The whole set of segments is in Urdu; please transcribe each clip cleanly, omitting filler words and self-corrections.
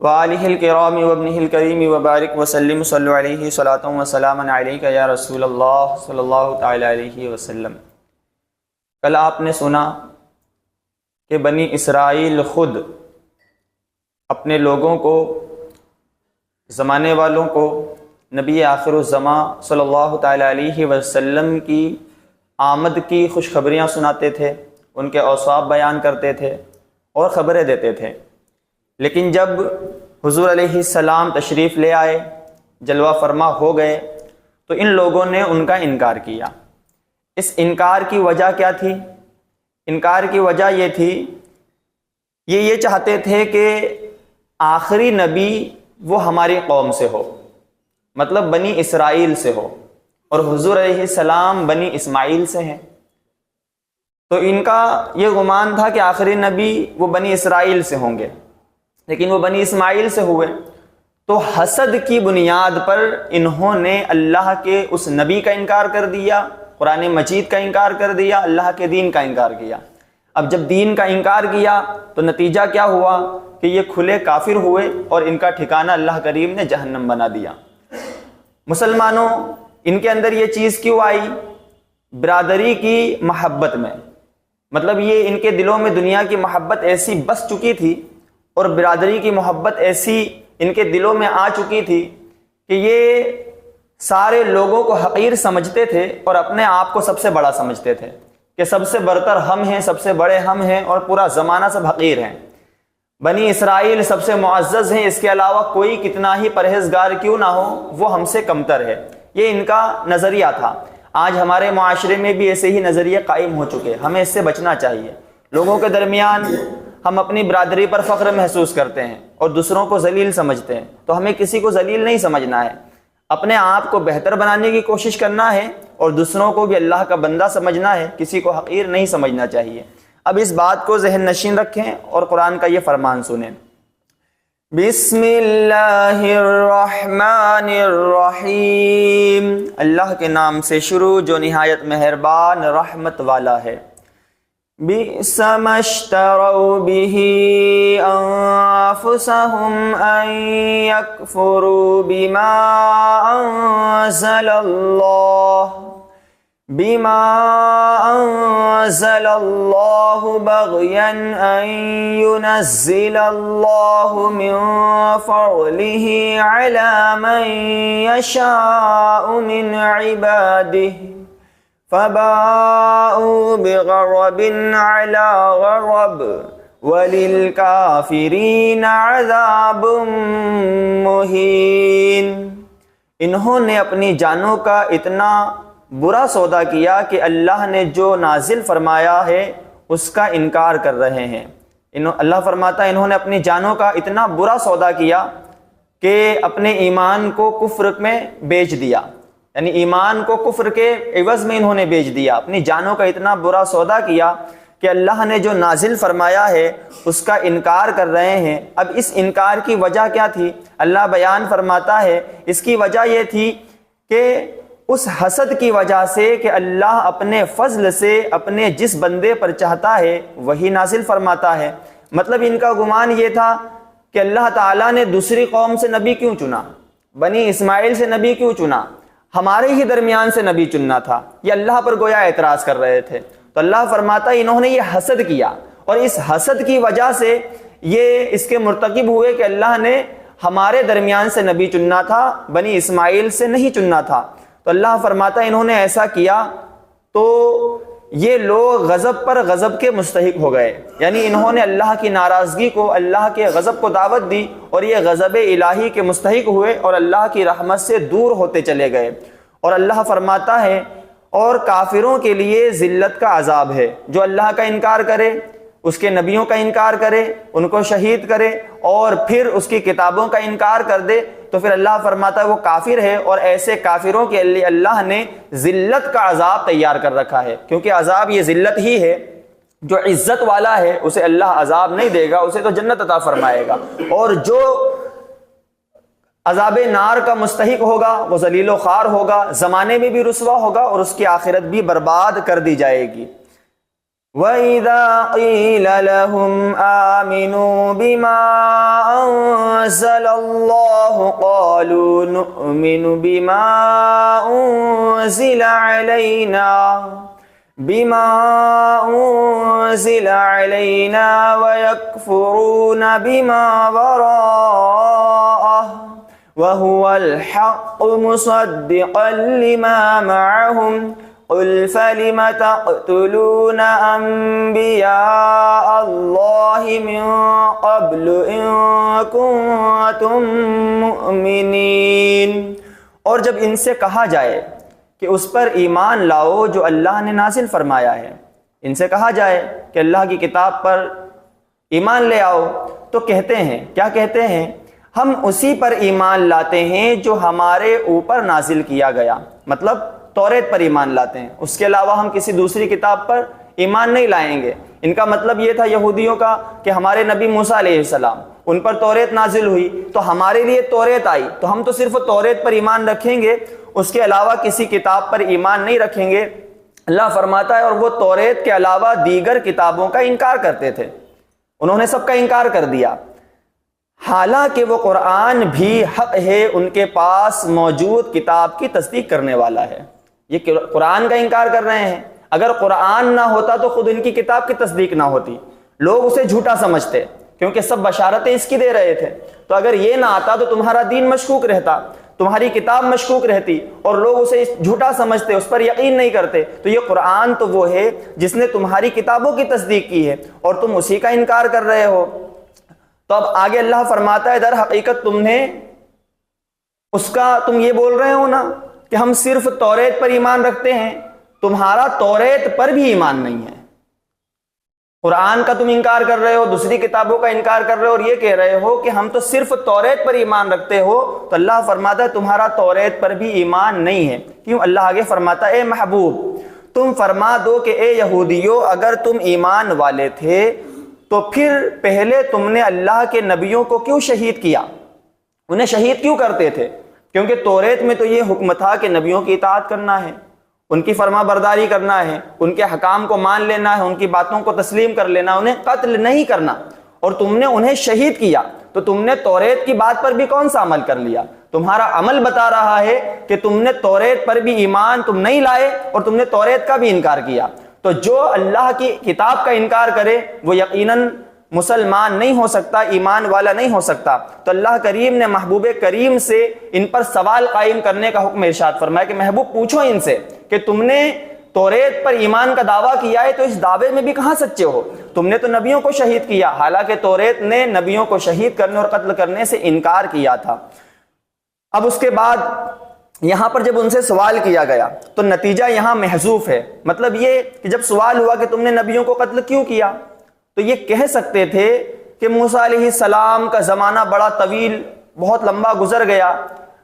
وآلہ الکرام وابنہ الکریم وبارک وسلم صلی علیہ صلاۃ وسلام علیک یا رسول اللہ صلی اللہ تعالی علیہ وسلم۔ کل آپ نے سنا کہ بنی اسرائیل خود اپنے لوگوں کو، زمانے والوں کو نبی آخر الزماں صلی اللہ تعالی علیہ وسلم کی آمد کی خوشخبریاں سناتے تھے، ان کے اوصاف بیان کرتے تھے اور خبریں دیتے تھے۔ لیکن جب حضور علیہ السلام تشریف لے آئے، جلوہ فرما ہو گئے، تو ان لوگوں نے ان کا انکار کیا۔ اس انکار کی وجہ کیا تھی؟ انکار کی وجہ یہ تھی، یہ چاہتے تھے کہ آخری نبی وہ ہماری قوم سے ہو، مطلب بنی اسرائیل سے ہو، اور حضور علیہ السلام بنی اسماعیل سے ہیں، تو ان کا یہ گمان تھا کہ آخری نبی وہ بنی اسرائیل سے ہوں گے، لیکن وہ بنی اسماعیل سے ہوئے۔ تو حسد کی بنیاد پر انہوں نے اللہ کے اس نبی کا انکار کر دیا، قرآن مجید کا انکار کر دیا، اللہ کے دین کا انکار کیا۔ اب جب دین کا انکار کیا تو نتیجہ کیا ہوا کہ یہ کھلے کافر ہوئے اور ان کا ٹھکانہ اللہ کریم نے جہنم بنا دیا۔ مسلمانوں، ان کے اندر یہ چیز کیوں آئی؟ برادری کی محبت میں، مطلب یہ ان کے دلوں میں دنیا کی محبت ایسی بس چکی تھی اور برادری کی محبت ایسی ان کے دلوں میں آ چکی تھی کہ یہ سارے لوگوں کو حقیر سمجھتے تھے اور اپنے آپ کو سب سے بڑا سمجھتے تھے کہ سب سے برتر ہم ہیں، سب سے بڑے ہم ہیں، اور پورا زمانہ سب حقیر ہیں۔ بنی اسرائیل سب سے معزز ہیں، اس کے علاوہ کوئی کتنا ہی پرہیزگار کیوں نہ ہو وہ ہم سے کمتر ہے، یہ ان کا نظریہ تھا۔ آج ہمارے معاشرے میں بھی ایسے ہی نظریے قائم ہو چکے، ہمیں اس سے بچنا چاہیے۔ لوگوں کے درمیان ہم اپنی برادری پر فخر محسوس کرتے ہیں اور دوسروں کو ذلیل سمجھتے ہیں، تو ہمیں کسی کو ذلیل نہیں سمجھنا ہے، اپنے آپ کو بہتر بنانے کی کوشش کرنا ہے اور دوسروں کو بھی اللہ کا بندہ سمجھنا ہے، کسی کو حقیر نہیں سمجھنا چاہیے۔ اب اس بات کو ذہن نشین رکھیں اور قرآن کا یہ فرمان سنیں۔ بسم اللہ الرحمن الرحیم، اللہ کے نام سے شروع جو نہایت مہربان رحمت والا ہے۔ بئس ما اشتروا به انفسهم ان يكفروا بما انزل الله بغيا ان ينزل الله من فضله على من يشاء من عباده فباءوا بغضب على غضب وللكافرين عذاب مہین۔ انہوں نے اپنی جانوں کا اتنا برا سودا کیا کہ اللہ نے جو نازل فرمایا ہے اس کا انکار کر رہے ہیں۔ اللہ فرماتا ہے انہوں نے اپنی جانوں کا اتنا برا سودا کیا کہ اپنے ایمان کو کفر میں بیچ دیا، یعنی ایمان کو کفر کے عوض میں انہوں نے بیچ دیا، اپنی جانوں کا اتنا برا سودا کیا کہ اللہ نے جو نازل فرمایا ہے اس کا انکار کر رہے ہیں۔ اب اس انکار کی وجہ کیا تھی؟ اللہ بیان فرماتا ہے اس کی وجہ یہ تھی کہ اس حسد کی وجہ سے کہ اللہ اپنے فضل سے اپنے جس بندے پر چاہتا ہے وہی نازل فرماتا ہے۔ مطلب ان کا گمان یہ تھا کہ اللہ تعالیٰ نے دوسری قوم سے نبی کیوں چنا، بنی اسماعیل سے نبی کیوں چنا، ہمارے ہی درمیان سے نبی چننا تھا۔ یہ اللہ پر گویا اعتراض کر رہے تھے۔ تو اللہ فرماتا ہے انہوں نے یہ حسد کیا، اور اس حسد کی وجہ سے یہ اس کے مرتکب ہوئے کہ اللہ نے ہمارے درمیان سے نبی چننا تھا، بنی اسماعیل سے نہیں چننا تھا۔ تو اللہ فرماتا ہے انہوں نے ایسا کیا تو یہ لوگ غضب پر غضب کے مستحق ہو گئے، یعنی انہوں نے اللہ کی ناراضگی کو، اللہ کے غضب کو دعوت دی اور یہ غضب الہی کے مستحق ہوئے اور اللہ کی رحمت سے دور ہوتے چلے گئے۔ اور اللہ فرماتا ہے اور کافروں کے لیے ذلت کا عذاب ہے، جو اللہ کا انکار کرے، اس کے نبیوں کا انکار کرے، ان کو شہید کرے اور پھر اس کی کتابوں کا انکار کر دے، تو پھر اللہ فرماتا ہے وہ کافر ہے، اور ایسے کافروں کے لیے اللہ نے ذلت کا عذاب تیار کر رکھا ہے، کیونکہ عذاب یہ ذلت ہی ہے۔ جو عزت والا ہے اسے اللہ عذاب نہیں دے گا، اسے تو جنت عطا فرمائے گا، اور جو عذاب نار کا مستحق ہوگا وہ ذلیل و خوار ہوگا، زمانے میں بھی رسوا ہوگا اور اس کی آخرت بھی برباد کر دی جائے گی۔ وَإِذَا قِيلَ لَهُمْ آمِنُوا بِمَا أنزل الله قالوا نؤمن بما أنزل علينا ويكفرون بما وراءه وهو الحق مصدقا لما معهم قل فلم تقتلون أنبياء الله من قبل إن كنتم مؤمنين۔ اور جب ان سے کہا جائے کہ اس پر ایمان لاؤ جو اللہ نے نازل فرمایا ہے، ان سے کہا جائے کہ اللہ کی کتاب پر ایمان لے آؤ، تو کہتے ہیں، کیا کہتے ہیں؟ ہم اسی پر ایمان لاتے ہیں جو ہمارے اوپر نازل کیا گیا، مطلب توریت پر ایمان لاتے ہیں، اس کے علاوہ ہم کسی دوسری کتاب پر ایمان نہیں لائیں گے۔ ان کا مطلب یہ تھا یہودیوں کا کہ ہمارے نبی موسیٰ علیہ السلام، ان پر توریت نازل ہوئی تو ہمارے لیے توریت آئی تو ہم تو صرف توریت پر ایمان رکھیں گے، اس کے علاوہ کسی کتاب پر ایمان نہیں رکھیں گے۔ اللہ فرماتا ہے اور وہ توریت کے علاوہ دیگر کتابوں کا انکار کرتے تھے، انہوں نے سب کا انکار کر دیا، حالانکہ وہ قرآن بھی حق ہے، ان کے پاس موجود کتاب کی تصدیق کرنے والا ہے۔ یہ قرآن کا انکار کر رہے ہیں، اگر قرآن نہ ہوتا تو خود ان کی کتاب کی تصدیق نہ ہوتی، لوگ اسے جھوٹا سمجھتے کیونکہ سب بشارتیں اس کی دے رہے تھے، تو اگر یہ نہ آتا تو تمہارا دین مشکوک رہتا، تمہاری کتاب مشکوک رہتی اور لوگ اسے جھوٹا سمجھتے، اس پر یقین نہیں کرتے۔ تو یہ قرآن تو وہ ہے جس نے تمہاری کتابوں کی تصدیق کی ہے اور تم اسی کا انکار کر رہے ہو۔ تو اب آگے اللہ فرماتا ہے در حقیقت تم یہ بول رہے ہو نا کہ ہم صرف توریت پر ایمان رکھتے ہیں، تمہارا توریت پر بھی ایمان نہیں ہے، قرآن کا تم انکار کر رہے ہو، دوسری کتابوں کا انکار کر رہے ہو اور یہ کہہ رہے ہو کہ ہم تو صرف توریت پر ایمان رکھتے ہو، تو اللہ فرماتا ہے تمہارا توریت پر بھی ایمان نہیں ہے۔ کیوں؟ اللہ آگے فرماتا ہے اے محبوب تم فرما دو کہ اے یہودیو اگر تم ایمان والے تھے تو پھر پہلے تم نے اللہ کے نبیوں کو کیوں شہید کیا؟ انہیں شہید کیوں کرتے تھے؟ کیونکہ توریت میں تو یہ حکم تھا کہ نبیوں کی اطاعت کرنا ہے، ان کی فرما برداری کرنا ہے، ان کے حکام کو مان لینا ہے، ان کی باتوں کو تسلیم کر لینا، انہیں قتل نہیں کرنا، اور تم نے انہیں شہید کیا، تو تم نے توریت کی بات پر بھی کون سا عمل کر لیا؟ تمہارا عمل بتا رہا ہے کہ تم نے توریت پر بھی ایمان تم نہیں لائے اور تم نے توریت کا بھی انکار کیا۔ تو جو اللہ کی کتاب کا انکار کرے وہ یقیناً مسلمان نہیں ہو سکتا، ایمان والا نہیں ہو سکتا۔ تو اللہ کریم نے محبوب کریم سے ان پر سوال قائم کرنے کا حکم ارشاد فرمایا کہ محبوب پوچھو ان سے کہ تم نے توریت پر ایمان کا دعویٰ کیا ہے تو اس دعوے میں بھی کہاں سچے ہو؟ تم نے تو نبیوں کو شہید کیا، حالانکہ توریت نے نبیوں کو شہید کرنے اور قتل کرنے سے انکار کیا تھا۔ اب اس کے بعد یہاں پر جب ان سے سوال کیا گیا تو نتیجہ یہاں محذوف ہے، مطلب یہ کہ جب سوال ہوا کہ تم نے نبیوں کو قتل کیوں کیا تو یہ کہہ سکتے تھے کہ موسیٰ علیہ السلام کا زمانہ بڑا طویل بہت لمبا گزر گیا،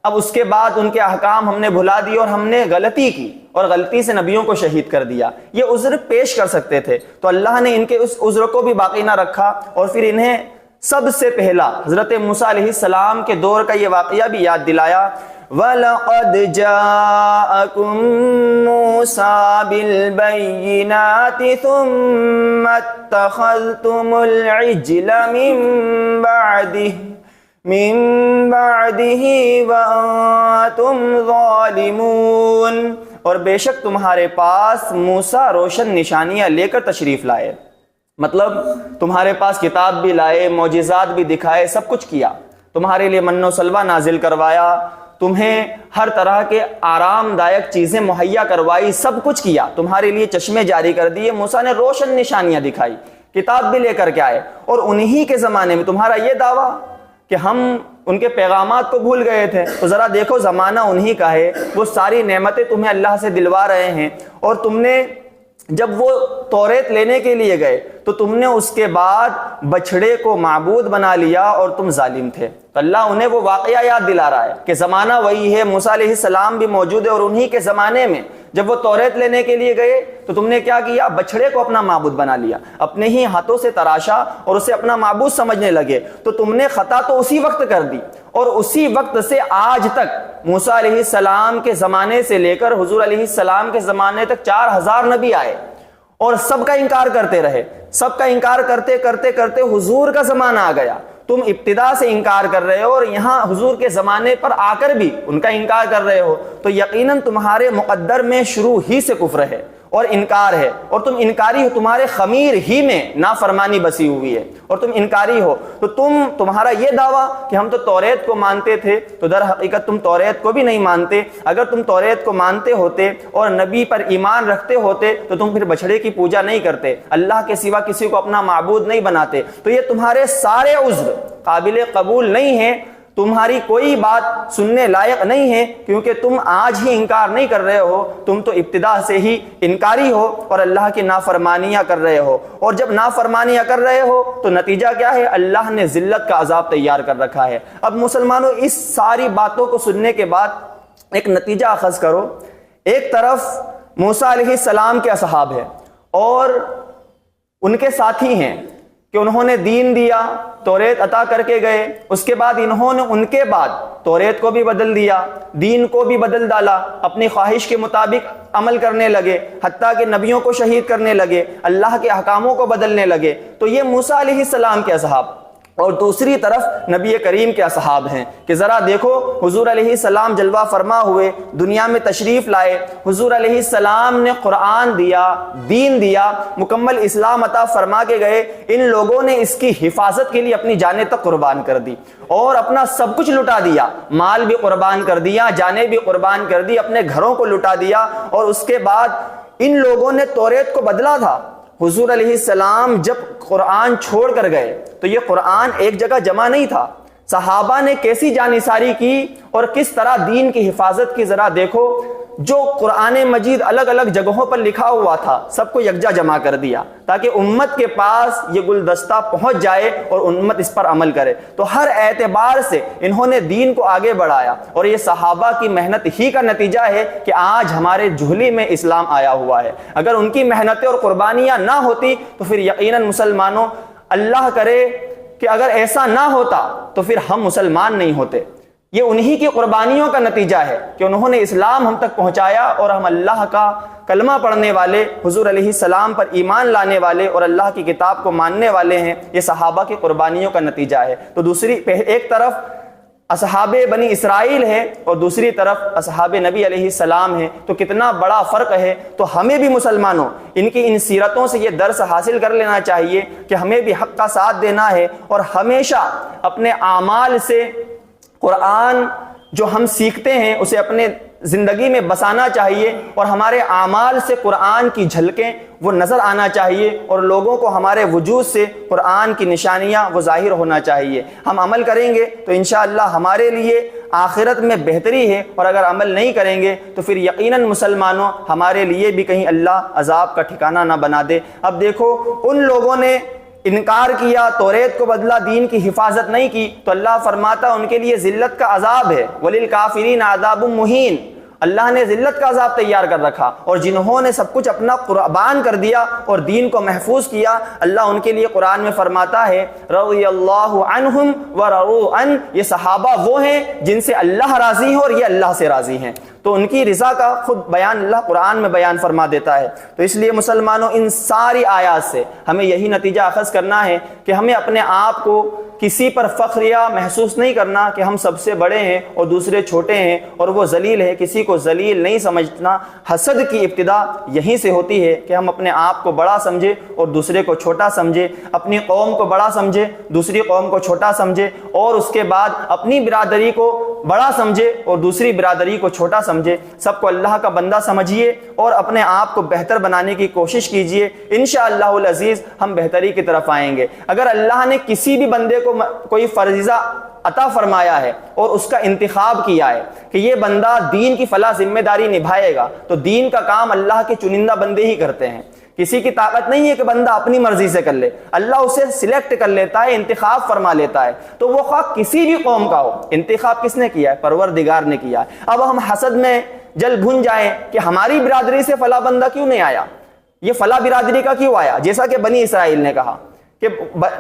اب اس کے بعد ان کے احکام ہم نے بھلا دیے اور ہم نے غلطی کی اور غلطی سے نبیوں کو شہید کر دیا، یہ عذر پیش کر سکتے تھے۔ تو اللہ نے ان کے اس عذر کو بھی باقی نہ رکھا اور پھر انہیں سب سے پہلا حضرت موسیٰ علیہ السلام کے دور کا یہ واقعہ بھی یاد دلایا۔ وَلَقَدْ جَاءَكُم مُوسَىٰ بِالْبَيِّنَاتِ ثُمَّ اتَّخَذْتُمُ الْعِجْلَ مِن بَعْدِهِ وَأَنتُمْ ظَالِمُونَ، اور بے شک تمہارے پاس موسیٰ روشن نشانیاں لے کر تشریف لائے، مطلب تمہارے پاس کتاب بھی لائے، معجزات بھی دکھائے، سب کچھ کیا، تمہارے لیے من و سلوہ نازل کروایا، تمہیں ہر طرح کے آرام دائق چیزیں مہیا کروائی، سب کچھ کیا، تمہارے لیے چشمے جاری کر دیے، موسیٰ نے روشن نشانیاں دکھائی، کتاب بھی لے کر کے آئے، اور انہی کے زمانے میں تمہارا یہ دعویٰ کہ ہم ان کے پیغامات کو بھول گئے تھے۔ تو ذرا دیکھو زمانہ انہی کا ہے، وہ ساری نعمتیں تمہیں اللہ سے دلوا رہے ہیں، اور تم نے جب وہ توریت لینے کے لیے گئے تو تم نے اس کے بعد بچھڑے کو معبود بنا لیا اور تم ظالم تھے۔ تو اللہ انہیں وہ واقعہ یاد دلا رہا ہے کہ زمانہ وہی ہے، موسیٰ علیہ السلام بھی موجود ہے، اور انہی کے زمانے میں جب وہ توریت لینے کے لیے گئے تو تم نے کیا کیا؟ بچھڑے کو اپنا معبود بنا لیا، اپنے ہی ہاتھوں سے تراشا اور اسے اپنا معبود سمجھنے لگے۔ تو تم نے خطا تو اسی وقت کر دی، اور اسی وقت سے آج تک موسیٰ علیہ السلام کے زمانے سے لے کر حضور علیہ السلام کے زمانے تک 4000 نبی آئے اور سب کا انکار کرتے رہے، سب کا انکار کرتے کرتے کرتے حضور کا زمانہ آ گیا تم ابتدا سے انکار کر رہے ہو اور یہاں حضور کے زمانے پر آ کر بھی ان کا انکار کر رہے ہو، تو یقیناً تمہارے مقدر میں شروع ہی سے کفر ہے اور انکار ہے، اور تم انکاری ہو، تمہارے خمیر ہی میں نافرمانی بسی ہوئی ہے اور تم انکاری ہو۔ تو تمہارا یہ دعویٰ کہ ہم تو توریت کو مانتے تھے، تو در حقیقت تم توریت کو بھی نہیں مانتے۔ اگر تم توریت کو مانتے ہوتے اور نبی پر ایمان رکھتے ہوتے تو تم پھر بچھڑے کی پوجا نہیں کرتے، اللہ کے سوا کسی کو اپنا معبود نہیں بناتے۔ تو یہ تمہارے سارے عذر قابل قبول نہیں ہیں، تمہاری کوئی بات سننے لائق نہیں ہے، کیونکہ تم آج ہی انکار نہیں کر رہے ہو، تم تو ابتدا سے ہی انکاری ہو اور اللہ کی نافرمانیاں کر رہے ہو، اور جب نافرمانیاں کر رہے ہو تو نتیجہ کیا ہے؟ اللہ نے ذلت کا عذاب تیار کر رکھا ہے۔ اب مسلمانوں، اس ساری باتوں کو سننے کے بعد ایک نتیجہ اخذ کرو۔ ایک طرف موسیٰ علیہ السلام کے اصحاب ہیں اور ان کے ساتھی ہیں کہ انہوں نے دین دیا، توریت عطا کر کے گئے، اس کے بعد انہوں نے ان کے بعد توریت کو بھی بدل دیا، دین کو بھی بدل ڈالا، اپنی خواہش کے مطابق عمل کرنے لگے، حتیٰ کہ نبیوں کو شہید کرنے لگے، اللہ کے احکاموں کو بدلنے لگے۔ تو یہ موسیٰ علیہ السلام کے اصحاب، اور دوسری طرف نبی کریم کے اصحاب ہیں کہ ذرا دیکھو، حضور علیہ السلام جلوہ فرما ہوئے، دنیا میں تشریف لائے، حضور علیہ السلام نے قرآن دیا، دین دیا، مکمل اسلام عطا فرما کے گئے، ان لوگوں نے اس کی حفاظت کے لیے اپنی جانیں تک قربان کر دی اور اپنا سب کچھ لٹا دیا، مال بھی قربان کر دیا، جانیں بھی قربان کر دی، اپنے گھروں کو لٹا دیا، اور اس کے بعد ان لوگوں نے توریت کو بدلا تھا۔ حضور علیہ السلام جب قرآن چھوڑ کر گئے تو یہ قرآن ایک جگہ جمع نہیں تھا، صحابہ نے کیسی جانثاری کی اور کس طرح دین کی حفاظت کی، ذرا دیکھو۔ جو قرآن مجید الگ الگ جگہوں پر لکھا ہوا تھا سب کو یکجا جمع کر دیا تاکہ امت کے پاس یہ گلدستہ پہنچ جائے اور امت اس پر عمل کرے۔ تو ہر اعتبار سے انہوں نے دین کو آگے بڑھایا، اور یہ صحابہ کی محنت ہی کا نتیجہ ہے کہ آج ہمارے جھولی میں اسلام آیا ہوا ہے۔ اگر ان کی محنتیں اور قربانیاں نہ ہوتی تو پھر یقیناً مسلمانوں، اللہ کرے کہ اگر ایسا نہ ہوتا تو پھر ہم مسلمان نہیں ہوتے۔ یہ انہی کی قربانیوں کا نتیجہ ہے کہ انہوں نے اسلام ہم تک پہنچایا، اور ہم اللہ کا کلمہ پڑھنے والے، حضور علیہ السلام پر ایمان لانے والے اور اللہ کی کتاب کو ماننے والے ہیں۔ یہ صحابہ کی قربانیوں کا نتیجہ ہے۔ تو ایک طرف اصحاب بنی اسرائیل ہے اور دوسری طرف اصحاب نبی علیہ السلام ہے، تو کتنا بڑا فرق ہے۔ تو ہمیں بھی مسلمانوں ان کی ان سیرتوں سے یہ درس حاصل کر لینا چاہیے کہ ہمیں بھی حق کا ساتھ دینا ہے، اور ہمیشہ اپنے اعمال سے قرآن جو ہم سیکھتے ہیں اسے اپنے زندگی میں بسانا چاہیے، اور ہمارے اعمال سے قرآن کی جھلکیں وہ نظر آنا چاہیے، اور لوگوں کو ہمارے وجود سے قرآن کی نشانیاں وہ ظاہر ہونا چاہیے۔ ہم عمل کریں گے تو انشاءاللہ ہمارے لیے آخرت میں بہتری ہے، اور اگر عمل نہیں کریں گے تو پھر یقیناً مسلمانوں ہمارے لیے بھی کہیں اللہ عذاب کا ٹھکانہ نہ بنا دے۔ اب دیکھو، ان لوگوں نے انکار کیا، توریت کو بدلا، دین کی حفاظت نہیں کی، تو اللہ فرماتا ان کے لیے ذلت کا عذاب ہے، وَلِلْكَافِرِينَ عَذَابٌ مُّهِينٌ۔ اللہ نے ذلت کا عذاب تیار کر رکھا، اور جنہوں نے سب کچھ اپنا قربان کر دیا اور دین کو محفوظ کیا، اللہ ان کے لیے قرآن میں فرماتا ہے رضی اللہ عنہم ورضوا عنہ، یہ صحابہ وہ ہیں جن سے اللہ راضی ہے اور یہ اللہ سے راضی ہیں۔ تو ان کی رضا کا خود بیان اللہ قرآن میں بیان فرما دیتا ہے۔ تو اس لیے مسلمانوں، ان ساری آیات سے ہمیں یہی نتیجہ اخذ کرنا ہے کہ ہمیں اپنے آپ کو کسی پر فخر یا محسوس نہیں کرنا کہ ہم سب سے بڑے ہیں اور دوسرے چھوٹے ہیں اور وہ ذلیل ہے، کسی کو ذلیل نہیں سمجھنا۔ حسد کی ابتدا یہیں سے ہوتی ہے کہ ہم اپنے آپ کو بڑا سمجھے اور دوسرے کو چھوٹا سمجھے، اپنی قوم کو بڑا سمجھے، دوسری قوم کو چھوٹا سمجھے، اور اس کے بعد اپنی برادری کو بڑا سمجھے اور دوسری برادری کو چھوٹا سمجھے۔ سب کو اللہ کا بندہ سمجھیے اور اپنے آپ کو بہتر بنانے کی کوشش کیجیے، انشاءاللہ العزیز ہم بہتری کی طرف آئیں گے۔ اگر اللہ نے کسی بھی بندے کو کوئی فریضہ عطا فرمایا ہے اور اس کا انتخاب کیا ہے کہ یہ بندہ دین کی فلاں ذمہ داری نبھائے گا، تو دین کا کام اللہ کے چنندہ بندے ہی کرتے ہیں۔ کسی کی طاقت نہیں ہے کہ بندہ اپنی مرضی سے کر لے، اللہ اسے سلیکٹ کر لیتا ہے، انتخاب فرما لیتا ہے۔ تو وہ خواہ کسی بھی قوم کا ہو، انتخاب کس نے کیا ہے؟ پروردگار نے کیا ہے۔ اب ہم حسد میں جل بھن جائیں کہ ہماری برادری سے فلاں بندہ کیوں نہیں آیا، یہ فلاں برادری کا کیوں آیا، جیسا کہ بنی اسرائیل نے کہا کہ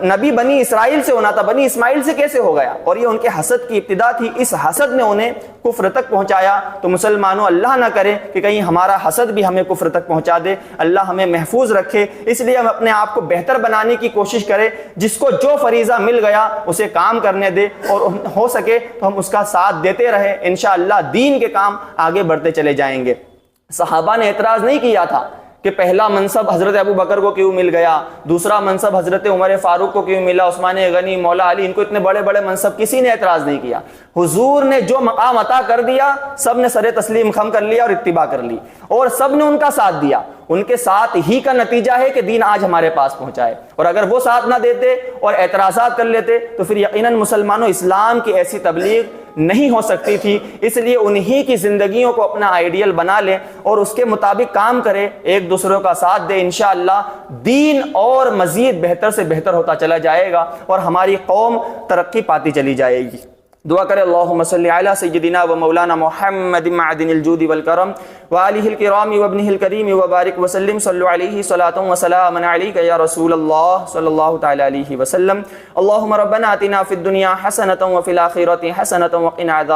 نبی بنی اسرائیل سے ہونا تھا، بنی اسماعیل سے کیسے ہو گیا؟ اور یہ ان کے حسد کی ابتدا تھی، اس حسد نے انہیں کفر تک پہنچایا۔ تو مسلمانوں اللہ نہ کرے کہ کہیں ہمارا حسد بھی ہمیں کفر تک پہنچا دے، اللہ ہمیں محفوظ رکھے۔ اس لیے ہم اپنے آپ کو بہتر بنانے کی کوشش کریں، جس کو جو فریضہ مل گیا اسے کام کرنے دے، اور ہو سکے تو ہم اس کا ساتھ دیتے رہیں، انشاءاللہ دین کے کام آگے بڑھتے چلے جائیں گے۔ صحابہ نے اعتراض نہیں کیا تھا کہ پہلا منصب حضرت ابو بکر کو کیوں مل گیا، دوسرا منصب حضرت عمر فاروق کو کیوں ملا، عثمان غنی، مولا علی، ان کو اتنے بڑے بڑے منصب، کسی نے اعتراض نہیں کیا۔ حضور نے جو مقام عطا کر دیا سب نے سر تسلیم خم کر لیا اور اتباع کر لی، اور سب نے ان کا ساتھ دیا۔ ان کے ساتھ ہی کا نتیجہ ہے کہ دین آج ہمارے پاس پہنچا ہے، اور اگر وہ ساتھ نہ دیتے اور اعتراضات کر لیتے تو پھر یقیناً مسلمانوں اسلام کی ایسی تبلیغ نہیں ہو سکتی تھی۔ اس لیے انہی کی زندگیوں کو اپنا آئیڈیل بنا لیں اور اس کے مطابق کام کرے، ایک دوسروں کا ساتھ دے، انشاءاللہ دین اور مزید بہتر سے بہتر ہوتا چلا جائے گا اور ہماری قوم ترقی پاتی چلی جائے گی۔ دعا کرے اللہم صلی علی سیدنا و مولانا محمد معدن الجود والکرم وآلہ الکرام وابنہ الکریم وبارک وسلم، صلو علیہ صلاۃ و سلام علیک یا رسول اللہ صلی اللہ تعالی علیہ وسلم۔ اللہم ربنا آتنا فی الدنیا حسنۃ وفی الآخرۃ حسنۃ وقنا عذاب